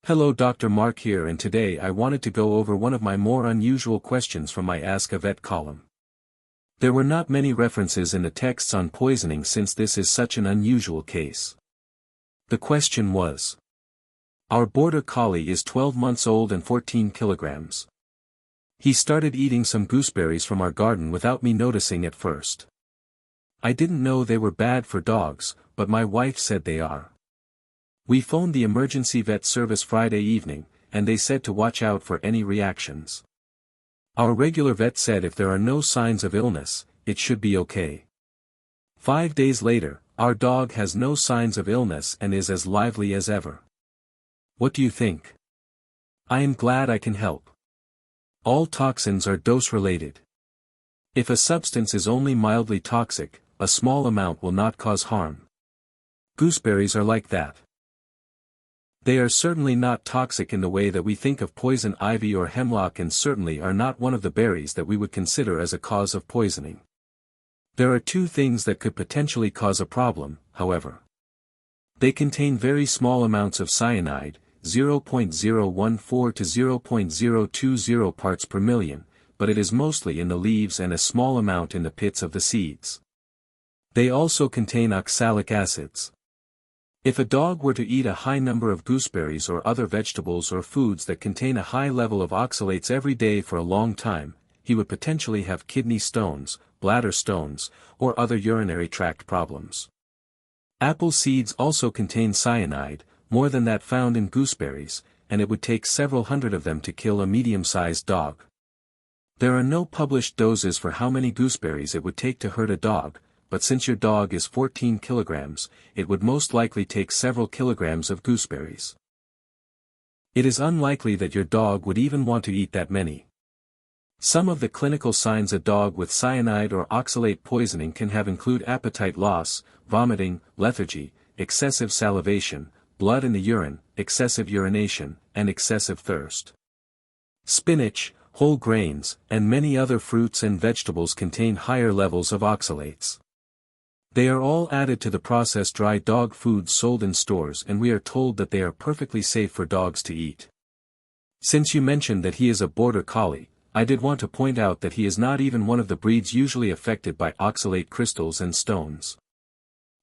Hello, Dr. Mark here, and today I wanted to go over one of my more unusual questions from my Ask a Vet column. There were not many references in the texts on poisoning since this is such an unusual case. The question was: our border collie is 12 months old and 14 kilograms. He started eating some gooseberries from our garden without me noticing at first. I didn't know they were bad for dogs, but my wife said they are. We phoned the emergency vet service Friday evening, and they said to watch out for any reactions. Our regular vet said if there are no signs of illness, it should be okay. 5 days later, our dog has no signs of illness and is as lively as ever. What do you think? I am glad I can help. All toxins are dose-related. If a substance is only mildly toxic, a small amount will not cause harm. Gooseberries are like that. They are certainly not toxic in the way that we think of poison ivy or hemlock, and certainly are not one of the berries that we would consider as a cause of poisoning. There are two things that could potentially cause a problem, however. They contain very small amounts of cyanide, 0.014 to 0.020 parts per million, but it is mostly in the leaves and a small amount in the pits of the seeds. They also contain oxalic acids. If a dog were to eat a high number of gooseberries or other vegetables or foods that contain a high level of oxalates every day for a long time, he would potentially have kidney stones, bladder stones, or other urinary tract problems. Apple seeds also contain cyanide, more than that found in gooseberries, and it would take several hundred of them to kill a medium-sized dog. There are no published doses for how many gooseberries it would take to hurt a dog, but since your dog is 14 kilograms, it would most likely take several kilograms of gooseberries. It is unlikely that your dog would even want to eat that many. Some of the clinical signs a dog with cyanide or oxalate poisoning can have include appetite loss, vomiting, lethargy, excessive salivation, blood in the urine, excessive urination, and excessive thirst. Spinach, whole grains, and many other fruits and vegetables contain higher levels of oxalates. They are all added to the processed dry dog foods sold in stores, and we are told that they are perfectly safe for dogs to eat. Since you mentioned that he is a border collie, I did want to point out that he is not even one of the breeds usually affected by oxalate crystals and stones.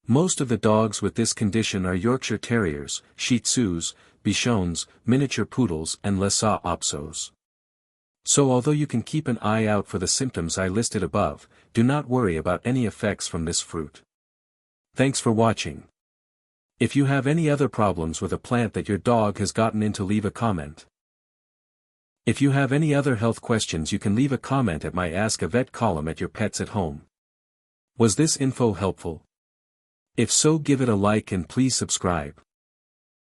Most of the dogs with this condition are Yorkshire Terriers, Shih Tzus, Bichons, miniature poodles, and Lhasa Apsos. So although you can keep an eye out for the symptoms I listed above, do not worry about any effects from this fruit. Thanks for watching. If you have any other problems with a plant that your dog has gotten into, leave a comment. If you have any other health questions, you can leave a comment at my Ask a Vet column at Your Pets at Home. Was this info helpful? If so, give it a like and please subscribe.